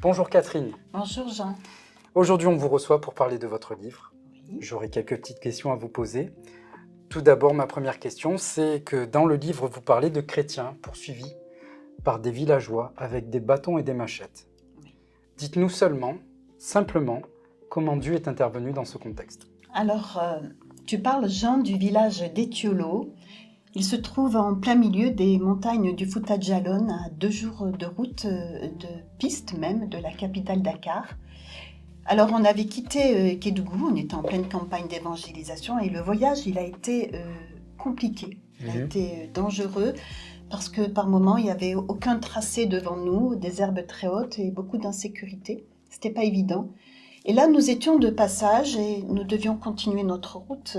Bonjour Catherine. Bonjour Jean. Aujourd'hui, on vous reçoit pour parler de votre livre. Oui. J'aurai quelques petites questions à vous poser. Tout d'abord, ma première question, c'est que dans le livre, vous parlez de chrétiens poursuivis par des villageois avec des bâtons et des machettes. Oui. Dites-nous simplement, comment Dieu est intervenu dans ce contexte. Alors, tu parles Jean du village d'Etiolo. Il se trouve en plein milieu des montagnes du Fouta Djallon, à 2 jours de route, de piste même, de la capitale Dakar. Alors, on avait quitté Kédougou, on était en pleine campagne d'évangélisation et le voyage, il a été compliqué, il a été dangereux parce que par moments, il n'y avait aucun tracé devant nous, des herbes très hautes et beaucoup d'insécurité. C'était pas évident. Et là, nous étions de passage et nous devions continuer notre route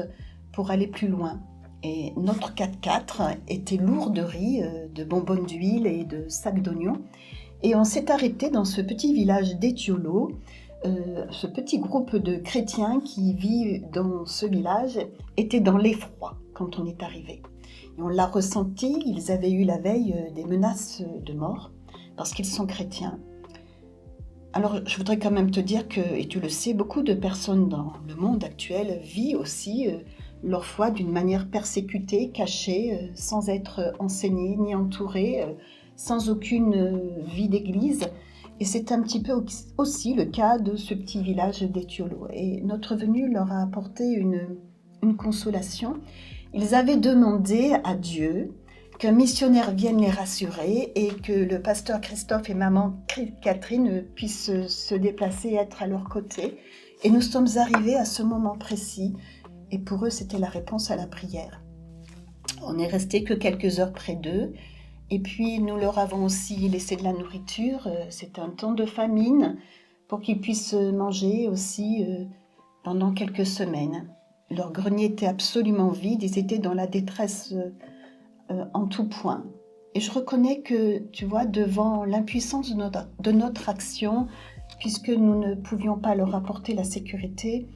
pour aller plus loin. Et notre 4x4 était lourd de riz, de bonbonnes d'huile et de sacs d'oignons. Et on s'est arrêté dans ce petit village d'Etiolo. Ce petit groupe de chrétiens qui vivent dans ce village était dans l'effroi quand on est arrivé. Et on l'a ressenti, ils avaient eu la veille des menaces de mort parce qu'ils sont chrétiens. Alors, je voudrais quand même te dire que, et tu le sais, beaucoup de personnes dans le monde actuel vivent aussi leur foi d'une manière persécutée, cachée, sans être enseignées ni entourées, sans aucune vie d'église. Et c'est un petit peu aussi le cas de ce petit village d'Etiolo. Et notre venue leur a apporté une consolation. Ils avaient demandé à Dieu qu'un missionnaire vienne les rassurer et que le pasteur Christophe et maman Catherine puissent se déplacer et être à leur côté. Et nous sommes arrivés à ce moment précis et pour eux, c'était la réponse à la prière. On n'est resté que quelques heures près d'eux et puis nous leur avons aussi laissé de la nourriture. C'était un temps de famine pour qu'ils puissent manger aussi pendant quelques semaines. Leur grenier était absolument vide, ils étaient dans la détresse en tout point. Et je reconnais que, tu vois, devant l'impuissance de notre action, puisque nous ne pouvions pas leur apporter la sécurité,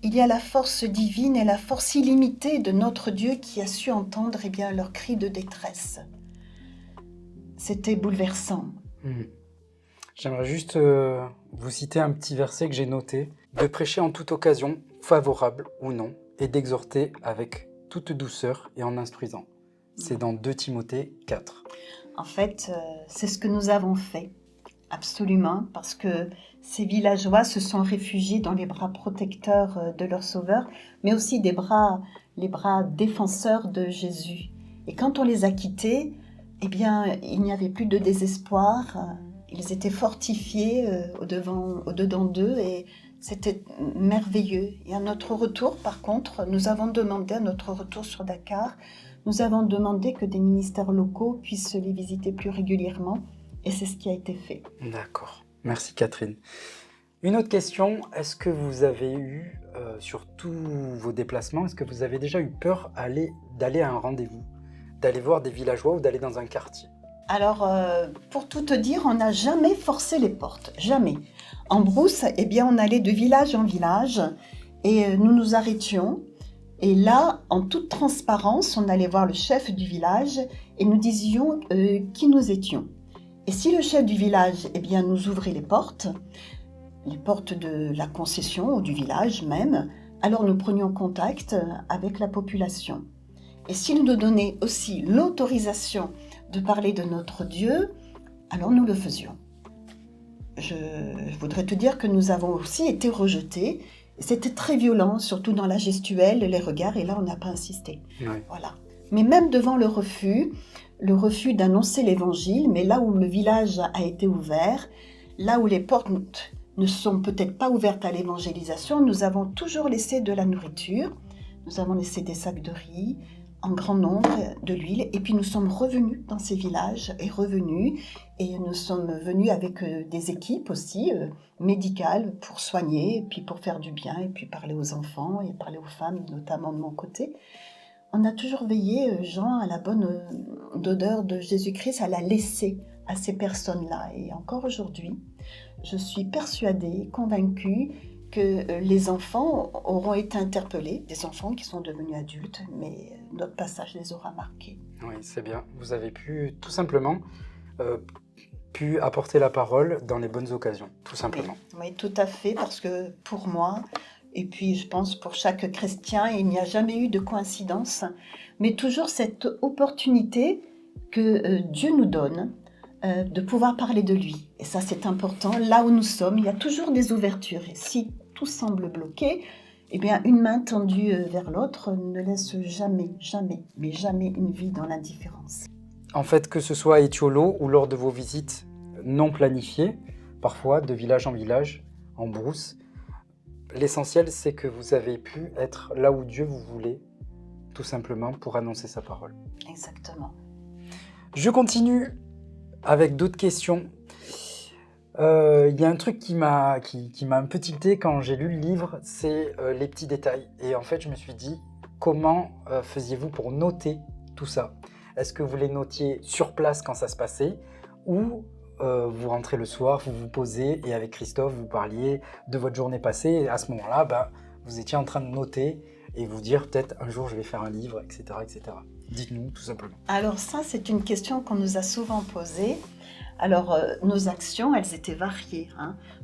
il y a la force divine et la force illimitée de notre Dieu qui a su entendre leurs cris de détresse. C'était bouleversant. J'aimerais juste vous citer un petit verset que j'ai noté. De prêcher en toute occasion, favorable ou non, et d'exhorter avec toute douceur et en instruisant. C'est dans 2 Timothée 4. En fait, c'est ce que nous avons fait, absolument, parce que ces villageois se sont réfugiés dans les bras protecteurs de leur Sauveur, mais aussi les bras défenseurs de Jésus. Et quand on les a quittés, il n'y avait plus de désespoir, ils étaient fortifiés au-dedans d'eux et c'était merveilleux. Et à notre retour, par contre, nous avons demandé à notre retour sur Dakar, nous avons demandé que des ministères locaux puissent les visiter plus régulièrement et c'est ce qui a été fait. D'accord. Merci Catherine. Une autre question, est-ce que vous avez eu, sur tous vos déplacements, est-ce que vous avez déjà eu peur d'aller à un rendez-vous, d'aller voir des villageois ou d'aller dans un quartier ? Alors, pour tout te dire, on n'a jamais forcé les portes, jamais. En brousse, on allait de village en village et nous nous arrêtions. Et là, en toute transparence, on allait voir le chef du village et nous disions qui nous étions. Et si le chef du village nous ouvrait les portes de la concession ou du village même, alors nous prenions contact avec la population. Et s'il nous donnait aussi l'autorisation de parler de notre Dieu, alors nous le faisions. Je voudrais te dire que nous avons aussi été rejetés. C'était très violent, surtout dans la gestuelle, les regards, et là on n'a pas insisté. Oui. Voilà. Mais même devant le refus d'annoncer l'évangile, mais là où le village a été ouvert, là où les portes ne sont peut-être pas ouvertes à l'évangélisation, nous avons toujours laissé de la nourriture, nous avons laissé des sacs de riz, en grand nombre, de l'huile, et puis nous sommes revenus dans ces villages, et nous sommes venus avec des équipes aussi médicales pour soigner, et puis pour faire du bien, et puis parler aux enfants, et parler aux femmes, notamment de mon côté. On a toujours veillé, Jean, à la bonne odeur de Jésus-Christ, à la laisser à ces personnes-là. Et encore aujourd'hui, je suis persuadée, convaincue que les enfants auront été interpellés, des enfants qui sont devenus adultes, mais notre passage les aura marqués. Oui, c'est bien. Vous avez pu, tout simplement, pu apporter la parole dans les bonnes occasions, tout simplement. Oui, tout à fait, parce que pour moi, et puis je pense pour chaque chrétien, il n'y a jamais eu de coïncidence, mais toujours cette opportunité que Dieu nous donne de pouvoir parler de lui. Et ça, c'est important. Là où nous sommes, il y a toujours des ouvertures. Et si tout semble bloqué, eh bien, une main tendue vers l'autre ne laisse jamais, jamais, mais jamais une vie dans l'indifférence. En fait, que ce soit à Etiolo ou lors de vos visites non planifiées, parfois de village en village, en brousse, l'essentiel, c'est que vous avez pu être là où Dieu vous voulait, tout simplement, pour annoncer sa parole. Exactement. Je continue avec d'autres questions. Il y a un truc qui m'a un peu tilté quand j'ai lu le livre, c'est les petits détails. Et en fait, je me suis dit, comment faisiez-vous pour noter tout ça? Est-ce que vous les notiez sur place quand ça se passait, ou vous rentrez le soir, vous vous posez et avec Christophe, vous parliez de votre journée passée, et à ce moment-là, vous étiez en train de noter et vous dire peut-être un jour je vais faire un livre, etc. etc. Dites-nous tout simplement. Alors ça, c'est une question qu'on nous a souvent posée. Alors, nos actions, elles étaient variées,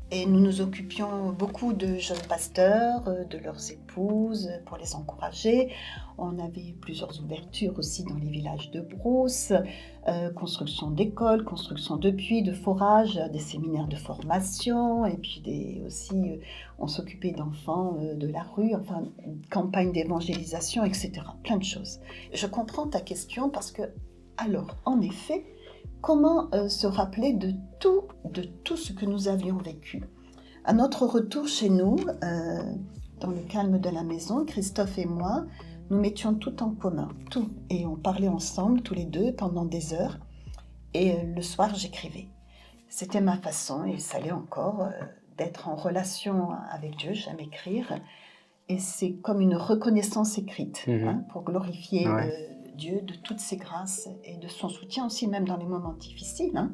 et nous nous occupions beaucoup de jeunes pasteurs, de leurs épouses, pour les encourager. On avait plusieurs ouvertures aussi dans les villages de brousse, construction d'écoles, construction de puits, de forages, des séminaires de formation, et puis aussi, on s'occupait d'enfants de la rue, enfin, campagne d'évangélisation, etc. Plein de choses. Je comprends ta question parce que, alors, en effet, comment se rappeler de tout ce que nous avions vécu? À notre retour chez nous, dans le calme de la maison, Christophe et moi, nous mettions tout en commun, tout. Et on parlait ensemble, tous les deux, pendant des heures. Et le soir, j'écrivais. C'était ma façon, et ça l'est encore, d'être en relation avec Dieu, j'aime écrire. Et c'est comme une reconnaissance écrite, pour glorifier Dieu de toutes ses grâces et de son soutien aussi, même dans les moments difficiles.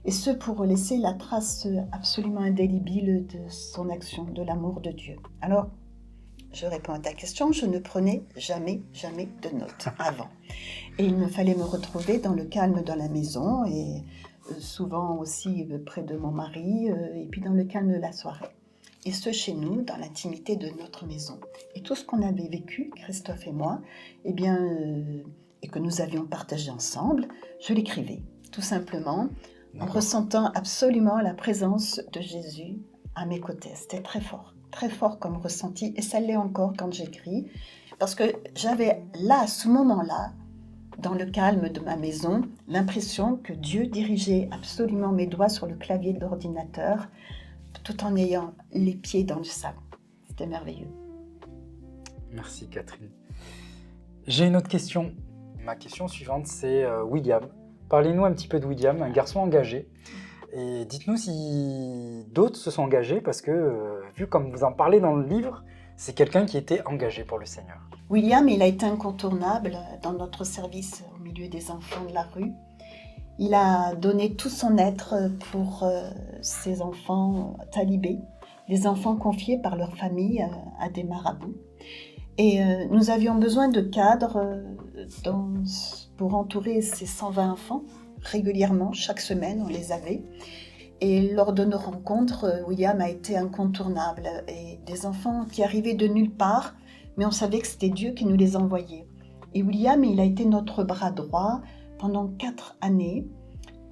Et ce, pour laisser la trace absolument indélébile de son action, de l'amour de Dieu. Alors, je réponds à ta question, je ne prenais jamais de notes avant. Et il me fallait me retrouver dans le calme dans la maison, et souvent aussi près de mon mari, et puis dans le calme de la soirée. Et ce, chez nous, dans l'intimité de notre maison. Et tout ce qu'on avait vécu, Christophe et moi, et que nous avions partagé ensemble, je l'écrivais, tout simplement, en ressentant absolument la présence de Jésus à mes côtés. C'était très fort comme ressenti, et ça l'est encore quand j'écris, parce que j'avais là, à ce moment-là, dans le calme de ma maison, l'impression que Dieu dirigeait absolument mes doigts sur le clavier de l'ordinateur, tout en ayant les pieds dans le sable. C'était merveilleux. Merci Catherine. J'ai une autre question. Ma question suivante, c'est William. Parlez-nous un petit peu de William, un garçon engagé. Et dites-nous si d'autres se sont engagés, parce que, vu comme vous en parlez dans le livre, c'est quelqu'un qui était engagé pour le Seigneur. William, il a été incontournable dans notre service au milieu des enfants de la rue. Il a donné tout son être pour ces enfants talibés, des enfants confiés par leur famille à des marabouts. Et nous avions besoin de cadres pour entourer ces 120 enfants. Régulièrement, chaque semaine, on les avait. Et lors de nos rencontres, William a été incontournable. Et des enfants qui arrivaient de nulle part, mais on savait que c'était Dieu qui nous les envoyait. Et William, il a été notre bras droit pendant 4 années,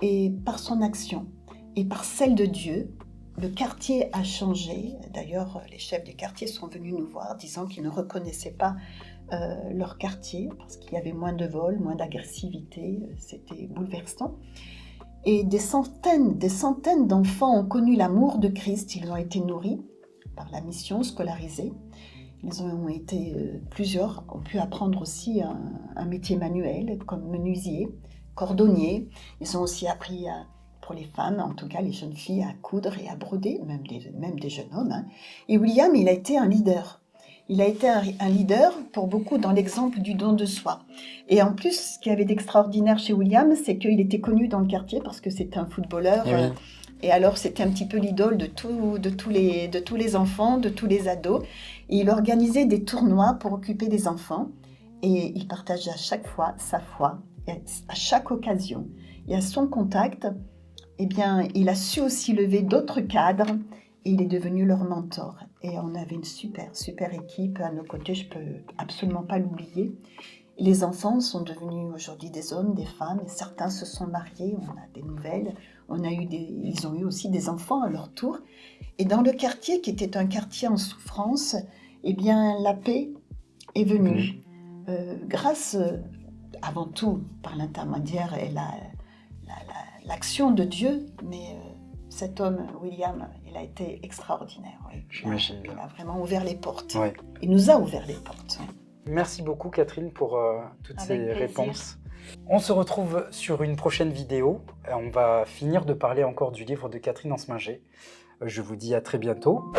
et par son action et par celle de Dieu, le quartier a changé. D'ailleurs, les chefs du quartier sont venus nous voir, disant qu'ils ne reconnaissaient pas leur quartier, parce qu'il y avait moins de vols, moins d'agressivité, c'était bouleversant. Et des centaines d'enfants ont connu l'amour de Christ, ils ont été nourris par la mission, scolarisés. Ils ont été, plusieurs ont pu apprendre aussi un métier manuel, comme menuisier, cordonnier. Ils ont aussi appris, pour les femmes, en tout cas les jeunes filles, à coudre et à broder, même des jeunes hommes. Et William, il a été un leader. Il a été un leader pour beaucoup dans l'exemple du don de soi. Et en plus, ce qu'il y avait d'extraordinaire chez William, c'est qu'il était connu dans le quartier parce que c'était un footballeur. Et alors, c'était un petit peu l'idole de tous les enfants, de tous les ados. Et il organisait des tournois pour occuper des enfants. Et il partageait à chaque fois sa foi, et à chaque occasion. Et à son contact, eh bien, il a su aussi lever d'autres cadres. Et il est devenu leur mentor. Et on avait une super équipe à nos côtés, je ne peux absolument pas l'oublier. Les enfants sont devenus aujourd'hui des hommes, des femmes, et certains se sont mariés, on a des nouvelles. Ils ont eu aussi des enfants à leur tour. Et dans le quartier, qui était un quartier en souffrance, eh bien, la paix est venue. Grâce, avant tout, par l'intermédiaire et l'action de Dieu, mais cet homme, William, il a été extraordinaire. Oui. J'imagine bien. Il a vraiment ouvert les portes. Ouais. Il nous a ouvert les portes. Oui. Merci beaucoup Catherine pour toutes Avec ces plaisir. réponses. On se retrouve sur une prochaine vidéo. On va finir de parler encore du livre de Catherine Ansminger. Je vous dis à très bientôt.